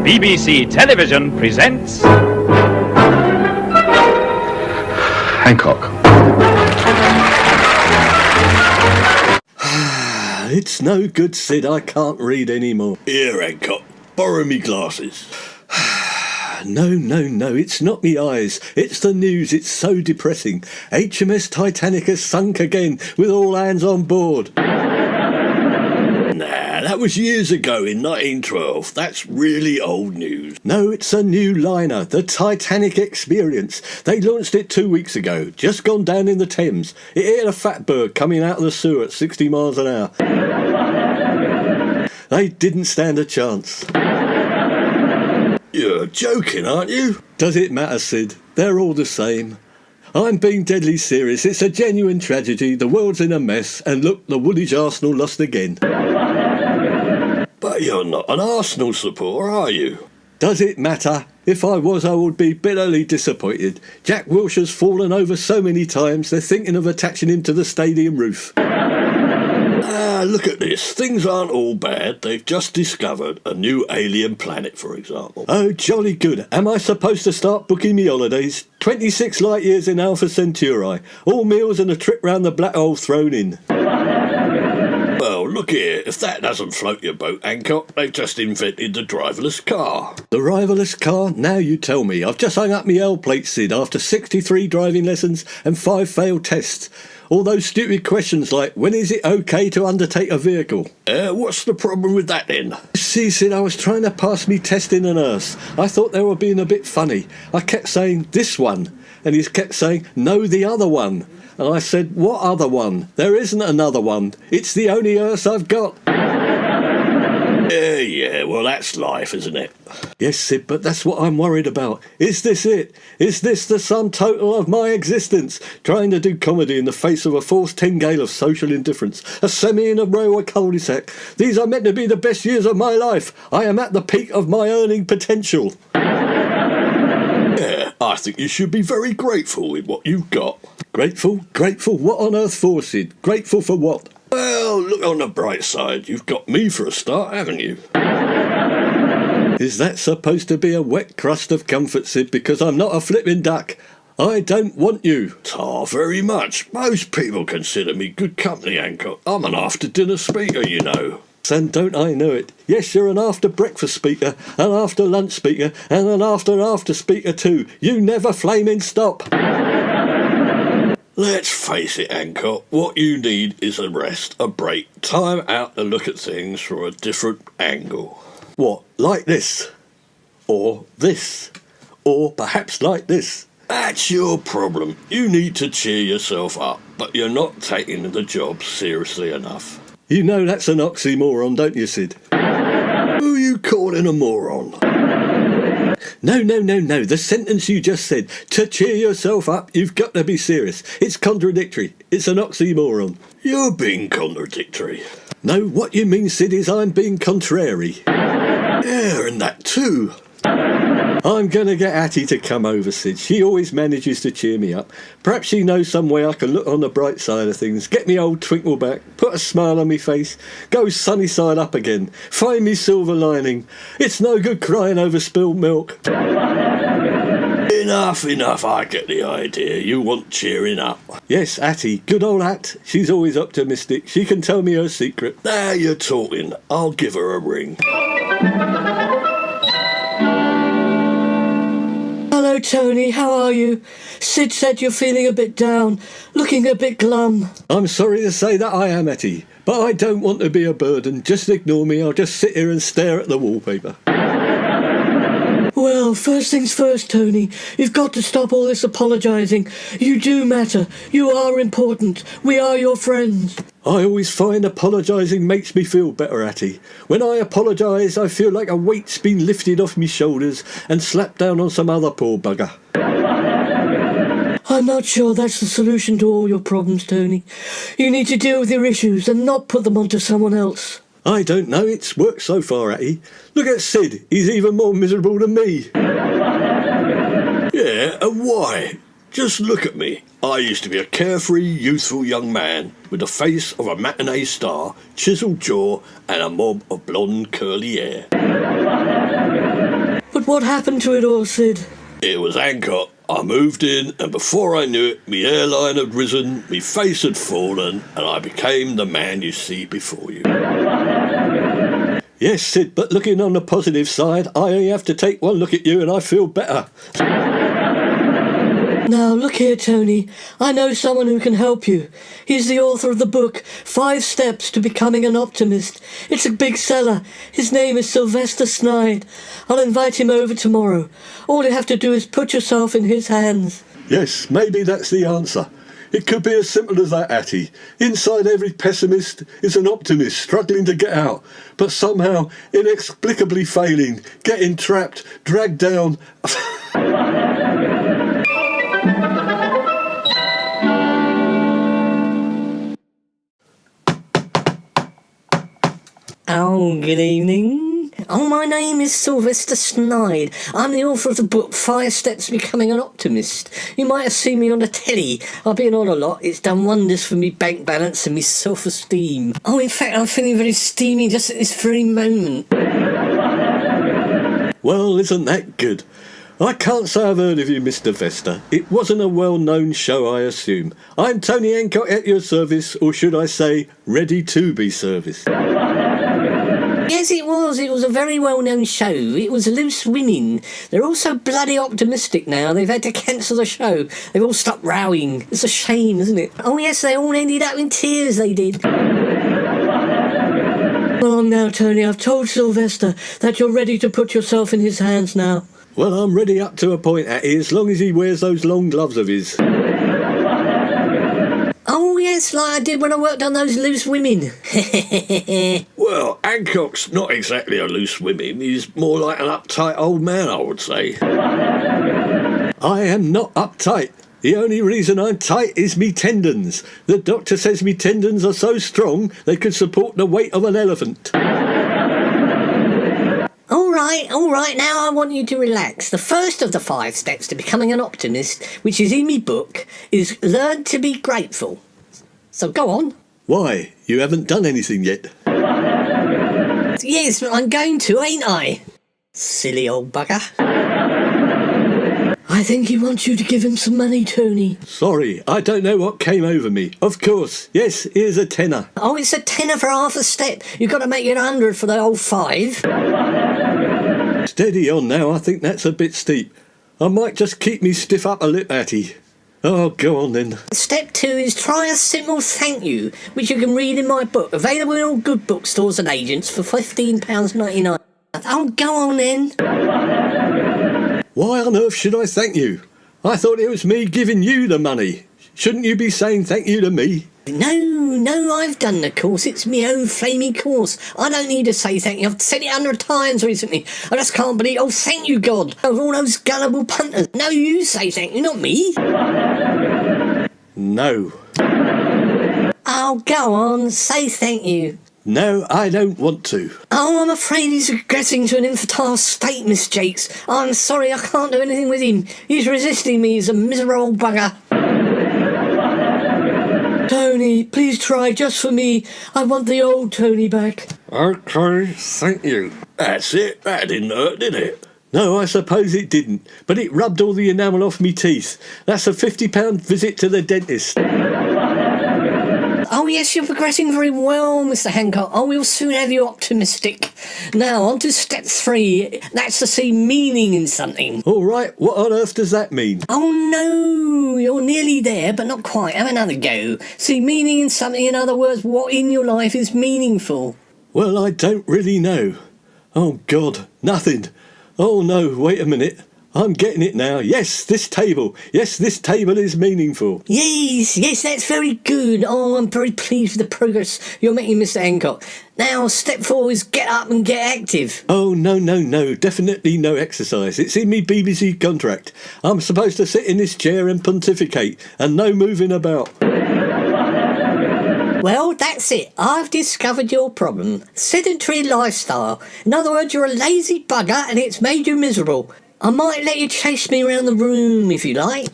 BBC Television presents... Hancock. It's no good, Sid. I can't read anymore. Here, Hancock, borrow me glasses. No, it's not me eyes. It's the news. It's so depressing. HMS Titanic has sunk again with all hands on board. Nah, that was years ago in 1912. That's really old news. No, it's a new liner, the Titanic Experience. They launched it 2 weeks ago, just gone down in the Thames. It hit a fat bird coming out of the sewer at 60 miles an hour. They didn't stand a chance. You're joking, aren't you? Does it matter, Sid? They're all the same. I'm being deadly serious. It's a genuine tragedy. The world's in a mess. And look, the Woolwich Arsenal lost again. But you're not an Arsenal supporter, are you? Does it matter? If I was, I would be bitterly disappointed. Jack Wilshere's fallen over so many times, they're thinking of attaching him to the stadium roof. Look at this. Things aren't all bad. They've just discovered a new alien planet, for example. Oh, jolly good. Am I supposed to start booking me holidays? 26 light years in Alpha Centauri. All meals and a trip round the black hole thrown in. Well, look here. If that doesn't float your boat, Hancock, they've just invented the driverless car. The driverless car? Now you tell me. I've just hung up my L plate, Sid, after 63 driving lessons and 5 failed tests. All those stupid questions like, when is it okay to undertake a vehicle? What's the problem with that then? See, Sid, I was trying to pass me test in a nurse. I thought they were being a bit funny. I kept saying, this one. And he kept saying, no, the other one. And I said, what other one? There isn't another one. It's the only nurse I've got. Yeah, well, that's life, isn't it? Yes, Sid, but that's what I'm worried about. Is this it? Is this the sum total of my existence? Trying to do comedy in the face of a forced 10 gale of social indifference, a semi in a railway cul-de-sac. These are meant to be the best years of my life. I am at the peak of my earning potential. Yeah, I think you should be very grateful with what you've got. Grateful? Grateful? What on earth for, Sid? Grateful for what? Well, look on the bright side. You've got me for a start, haven't you? Is that supposed to be a wet crust of comfort, Sid, because I'm not a flipping duck? I don't want you. Very much. Most people consider me good company, Hancock. I'm an after-dinner speaker, you know. And don't I know it? Yes, you're an after-breakfast speaker, an after-lunch speaker, and an after-after speaker too. You never flaming stop. Let's face it, Hancock, what you need is a rest, a break, time out to look at things from a different angle. What, like this? Or this? Or perhaps like this? That's your problem. You need to cheer yourself up, but you're not taking the job seriously enough. You know that's an oxymoron, don't you, Sid? Who are you calling a moron? No. The sentence you just said, to cheer yourself up, you've got to be serious. It's contradictory. It's an oxymoron. You're being contradictory. No, what you mean, Sid, is I'm being contrary. Yeah, and that too. I'm going to get Hattie to come over, Sid. She always manages to cheer me up. Perhaps she knows some way I can look on the bright side of things, get me old twinkle back, put a smile on me face, go sunny side up again, find me silver lining. It's no good crying over spilled milk. Enough, I get the idea. You want cheering up. Yes, Hattie, good old Hat. She's always optimistic. She can tell me her secret. Now you're talking. I'll give her a ring. Hello, Tony. How are you? Sid said you're feeling a bit down, looking a bit glum. I'm sorry to say that I am, Hattie, but I don't want to be a burden. Just ignore me. I'll just sit here and stare at the wallpaper. Well, first things first, Tony. You've got to stop all this apologising. You do matter. You are important. We are your friends. I always find apologising makes me feel better, Hattie. When I apologise, I feel like a weight's been lifted off me shoulders and slapped down on some other poor bugger. I'm not sure that's the solution to all your problems, Tony. You need to deal with your issues and not put them onto someone else. I don't know, it's worked so far, Hattie. Look at Sid, he's even more miserable than me. Yeah, and why? Just look at me. I used to be a carefree, youthful young man with the face of a matinee star, chiselled jaw, and a mob of blonde curly hair. But what happened to it all, Sid? It was Hancock. I moved in, and before I knew it, me hairline had risen, me face had fallen, and I became the man you see before you. Yes, Sid, but looking on the positive side, I only have to take one look at you and I feel better. Now, look here, Tony. I know someone who can help you. He's the author of the book, 5 Steps to Becoming an Optimist. It's a big seller. His name is Sylvester Snide. I'll invite him over tomorrow. All you have to do is put yourself in his hands. Yes, maybe that's the answer. It could be as simple as that, Atty. Inside every pessimist is an optimist struggling to get out, but somehow inexplicably failing, getting trapped, dragged down. Oh, good evening. Oh, my name is Sylvester Snide. I'm the author of the book 5 Steps to Becoming an Optimist. You might have seen me on the telly. I've been on a lot. It's done wonders for me bank balance and me self-esteem. Oh, in fact, I'm feeling very steamy just at this very moment. Well, isn't that good? I can't say I've heard of you, Mr. Vester. It wasn't a well-known show, I assume. I'm Tony Hancock at your service, or should I say, ready to be serviced. Yes, it was. It was a very well-known show. It was Loose Women. They're all so bloody optimistic now. They've had to cancel the show. They've all stopped rowing. It's a shame, isn't it? Oh, yes, they all ended up in tears, they did. Well, now, Tony, I've told Sylvester that you're ready to put yourself in his hands now. Well, I'm ready up to a point, Atty, as long as he wears those long gloves of his. Oh, yes, like I did when I worked on those Loose Women. Well, Hancock's not exactly a loose woman. He's more like an uptight old man, I would say. I am not uptight. The only reason I'm tight is me tendons. The doctor says me tendons are so strong they could support the weight of an elephant. All right, now I want you to relax. The first of the 5 steps to becoming an optimist, which is in me book, is learn to be grateful. So go on. Why? You haven't done anything yet. Yes, I'm going to, ain't I? Silly old bugger. I think he wants you to give him some money, Tony. Sorry, I don't know what came over me. Of course, yes, here's a tenner. Oh, it's a tenner for half a step. You've got to make it 100 for the whole 5. Steady on now, I think that's a bit steep. I might just keep me stiff upper lip, Atty. Oh, go on then. Step 2 is try a simple thank you, which you can read in my book, available in all good bookstores and agents for £15.99. Oh, go on then. Why on earth should I thank you? I thought it was me giving you the money. Shouldn't you be saying thank you to me? No, I've done the course. It's me own flaming course. I don't need to say thank you. I've said it 100 times recently. I just can't believe. Oh, thank you, God. Of all those gullible punters. No, you say thank you, not me. No. Oh, go on. Say thank you. No, I don't want to. Oh, I'm afraid he's regressing to an infantile state, Miss Jakes. I'm sorry, I can't do anything with him. He's resisting me. He's a miserable bugger. Tony, please try just for me. I want the old Tony back. Okay, thank you. That's it. That didn't hurt, did it? No, I suppose it didn't, but it rubbed all the enamel off me teeth. That's a £50 visit to the dentist. Oh, yes, you're progressing very well, Mr. Hancock. Oh, we'll soon have you optimistic. Now, on to step 3. That's to see meaning in something. All right, what on earth does that mean? Oh, no, you're nearly there, but not quite. Have another go. See meaning in something, in other words, what in your life is meaningful. Well, I don't really know. Oh, God, nothing. Oh, no, wait a minute. I'm getting it now. Yes, this table. Yes, this table is meaningful. Yes, that's very good. Oh, I'm very pleased with the progress you're making, Mr. Hancock. Now, step 4 is get up and get active. Oh, no, definitely no exercise. It's in me BBC contract. I'm supposed to sit in this chair and pontificate, and no moving about. Well, that's it. I've discovered your problem. Sedentary lifestyle. In other words, you're a lazy bugger and it's made you miserable. I might let you chase me around the room if you like.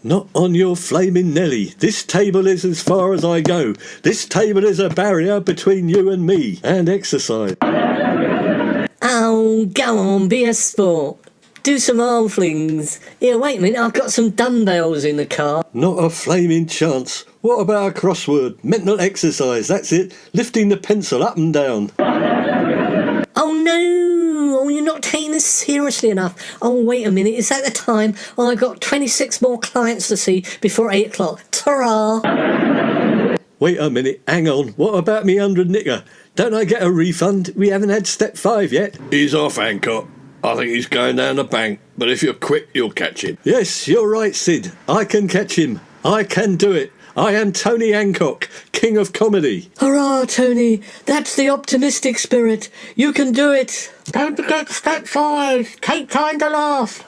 Not on your flaming Nelly. This table is as far as I go. This table is a barrier between you and me. And exercise. Oh, go on, be a sport. Do some arm flings. Here, wait a minute, I've got some dumbbells in the car. Not a flaming chance. What about a crossword? Mental exercise, that's it. Lifting the pencil up and down. Oh no! Oh, you're not taking this seriously enough. Oh, wait a minute, is that the time? I've got 26 more clients to see before 8 o'clock. Ta-ra! Wait a minute, hang on. What about me 100 knicker? Don't I get a refund? We haven't had step 5 yet. He's off, Hancock. I think he's going down the bank, but if you're quick, you'll catch him. Yes, you're right, Sid. I can catch him. I can do it. I am Tony Hancock, King of Comedy. Hurrah, Tony! That's the optimistic spirit. You can do it. Don't forget step 5. Take time to laugh.